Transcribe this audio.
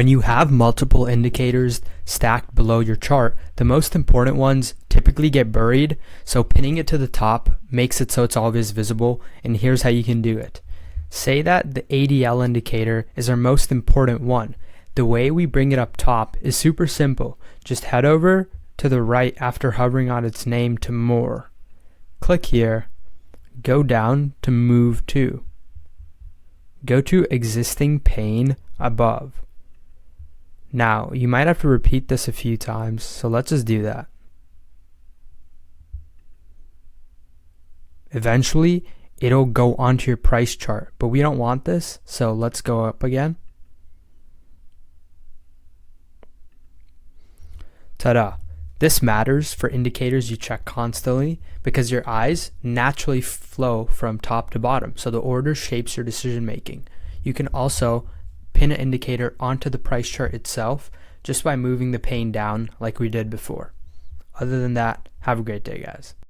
When you have multiple indicators stacked below your chart, the most important ones typically get buried, so pinning it to the top makes it so it's always visible, and here's how you can do it. Say that the ADL indicator is our most important one. The way we bring it up top is super simple. Just head over to the right after hovering on its name to More. Click here, go down to Move To. Go to Existing Pane above. Now, you might have to repeat this a few times, so let's just do that. Eventually, it'll go onto your price chart, but we don't want this, so let's go up again. Ta-da! This matters for indicators you check constantly because your eyes naturally flow from top to bottom, so the order shapes your decision making. You can also pin an indicator onto the price chart itself just by moving the pane down like we did before. Other than that, have a great day, guys.